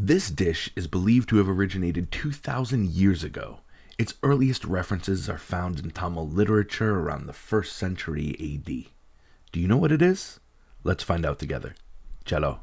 This dish is believed to have originated 2,000 years ago. Its earliest references are found in Tamil literature around the 1st century AD. Do you know what it is? Let's find out together. Cello.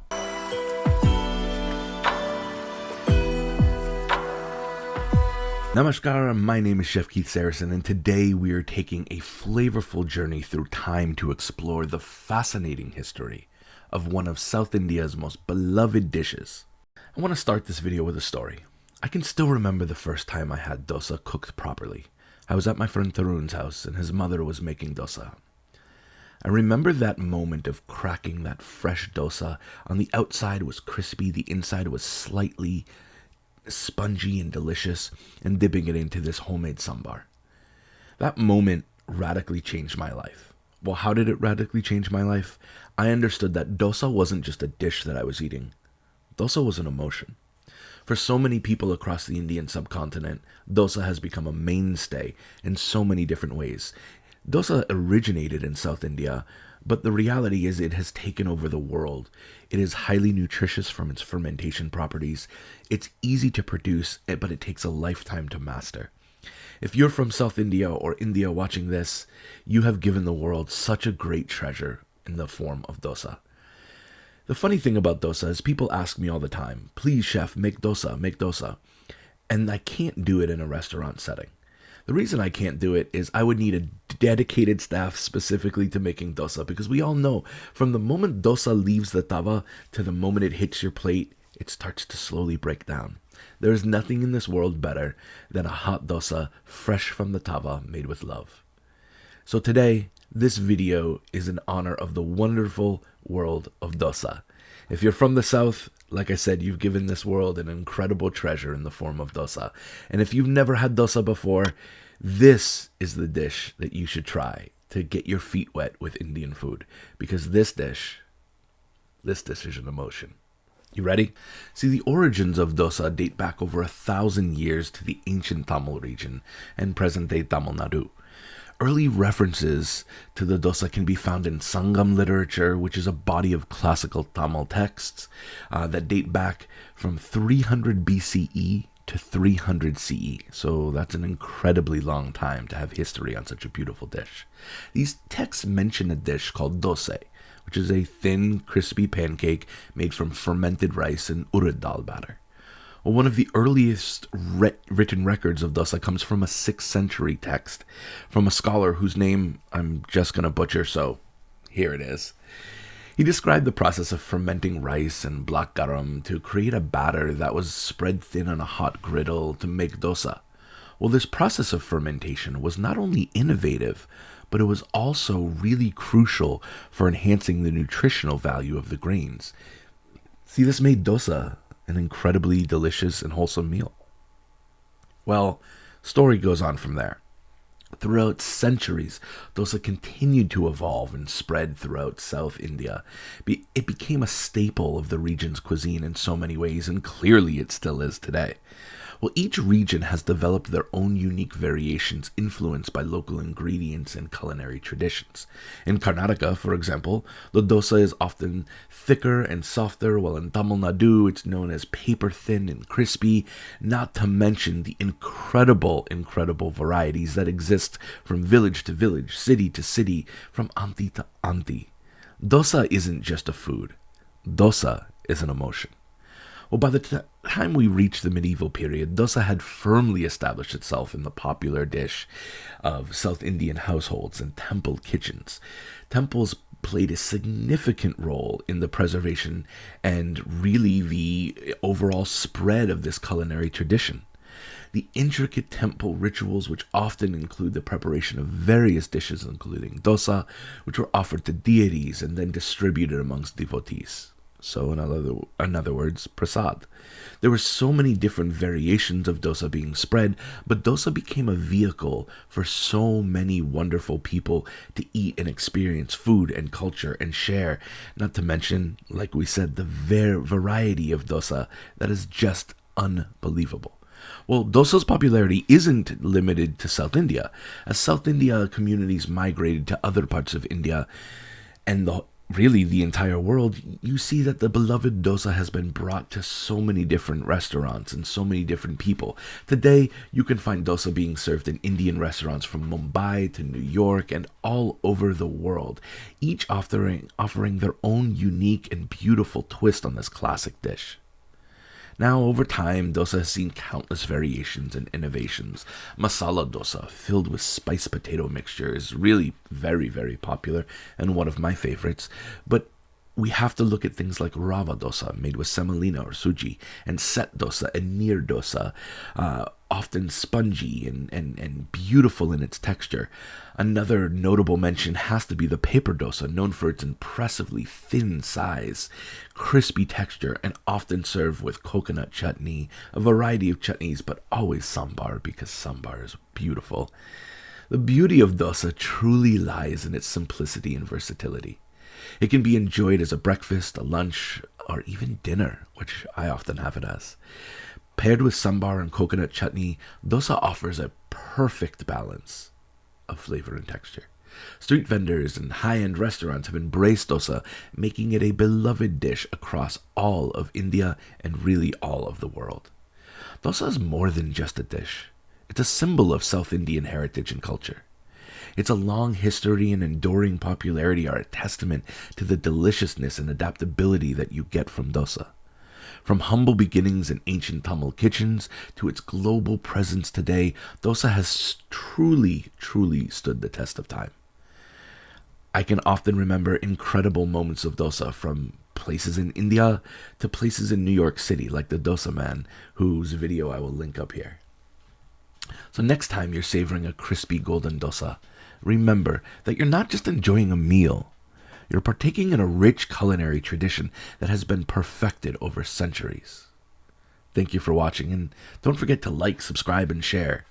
Namaskar, my name is Chef Keith Sarasin, and today we are taking a flavorful journey through time to explore the fascinating history of one of South India's most beloved dishes. I want to start this video with a story. I can still remember the first time I had dosa cooked properly. I was at my friend Tarun's house and his mother was making dosa. I remember that moment of cracking that fresh dosa. On the outside was crispy, the inside was slightly spongy and delicious, and dipping it into this homemade sambar. That moment radically changed my life. Well, how did it radically change my life? I understood that dosa wasn't just a dish that I was eating. Dosa was an emotion. For so many people across the Indian subcontinent, dosa has become a mainstay in so many different ways. Dosa originated in South India, but the reality is it has taken over the world. It is highly nutritious from its fermentation properties. It's easy to produce, but it takes a lifetime to master. If you're from South India or India watching this, you have given the world such a great treasure in the form of dosa. The funny thing about dosa is people ask me all the time, please chef, make dosa, make dosa. And I can't do it in a restaurant setting. The reason I can't do it is I would need a dedicated staff specifically to making dosa, because we all know from the moment dosa leaves the tawa to the moment it hits your plate, it starts to slowly break down. There is nothing in this world better than a hot dosa fresh from the tawa made with love. So today, this video is in honor of the wonderful world of dosa. If you're from the South, like I said, you've given this world an incredible treasure in the form of dosa. And if you've never had dosa before, this is the dish that you should try to get your feet wet with Indian food. Because this dish is an emotion. You ready? See, the origins of dosa date back over 1,000 years to the ancient Tamil region and present-day Tamil Nadu. Early references to the dosa can be found in Sangam literature, which is a body of classical Tamil texts that date back from 300 BCE to 300 CE. So that's an incredibly long time to have history on such a beautiful dish. These texts mention a dish called dose, which is a thin, crispy pancake made from fermented rice and urad dal batter. Well, one of the earliest written records of dosa comes from a 6th century text from a scholar whose name I'm just going to butcher, so here it is. He described the process of fermenting rice and black garam to create a batter that was spread thin on a hot griddle to make dosa. Well, this process of fermentation was not only innovative, but it was also really crucial for enhancing the nutritional value of the grains. See, this made dosa an incredibly delicious and wholesome meal. Well, story goes on from there. Throughout centuries, dosa continued to evolve and spread throughout South India. It became a staple of the region's cuisine in so many ways, and clearly it still is today. Well, each region has developed their own unique variations influenced by local ingredients and culinary traditions. In Karnataka, for example, the dosa is often thicker and softer, while in Tamil Nadu it's known as paper thin and crispy, not to mention the incredible varieties that exist from village to village, city to city, from auntie to auntie. Dosa isn't just a food. Dosa is an emotion. Well, by the time we reached the medieval period, dosa had firmly established itself in the popular dish of South Indian households and temple kitchens. Temples played a significant role in the preservation and really the overall spread of this culinary tradition. The intricate temple rituals, which often include the preparation of various dishes, including dosa, which were offered to deities and then distributed amongst devotees. So in other words, prasad. There were so many different variations of dosa being spread, but dosa became a vehicle for so many wonderful people to eat and experience food and culture and share. Not to mention, like we said, the variety of dosa that is just unbelievable. Well, dosa's popularity isn't limited to South India. As South India communities migrated to other parts of India, and the really the entire world, you see that the beloved dosa has been brought to so many different restaurants and so many different people. Today, you can find dosa being served in Indian restaurants from Mumbai to New York and all over the world, each offering their own unique and beautiful twist on this classic dish. Now, over time, dosa has seen countless variations and innovations. Masala dosa, filled with spiced potato mixture, is really very, very popular and one of my favorites. But we have to look at things like rava dosa, made with semolina or suji, and set dosa and neer dosa, often spongy and beautiful in its texture. Another notable mention has to be the paper dosa, known for its impressively thin size, crispy texture, and often served with coconut chutney, a variety of chutneys, but always sambar, because sambar is beautiful. The beauty of dosa truly lies in its simplicity and versatility. It can be enjoyed as a breakfast, a lunch, or even dinner, which I often have it as. Paired with sambar and coconut chutney, dosa offers a perfect balance of flavor and texture. Street vendors and high-end restaurants have embraced dosa, making it a beloved dish across all of India and really all of the world. Dosa is more than just a dish. It's a symbol of South Indian heritage and culture. Its a long history and enduring popularity are a testament to the deliciousness and adaptability that you get from dosa. From humble beginnings in ancient Tamil kitchens to its global presence today, dosa has truly, truly stood the test of time. I can often remember incredible moments of dosa, from places in India to places in New York City, like the Dosa Man, whose video I will link up here. So next time you're savoring a crispy golden dosa, remember that you're not just enjoying a meal. You're partaking in a rich culinary tradition that has been perfected over centuries. Thank you for watching, and don't forget to like, subscribe, and share.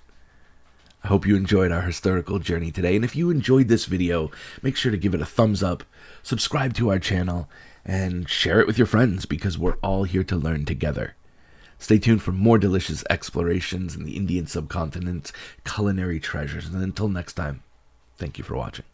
I hope you enjoyed our historical journey today, and if you enjoyed this video, make sure to give it a thumbs up, subscribe to our channel, and share it with your friends, because we're all here to learn together. Stay tuned for more delicious explorations in the Indian subcontinent's culinary treasures, and until next time, thank you for watching.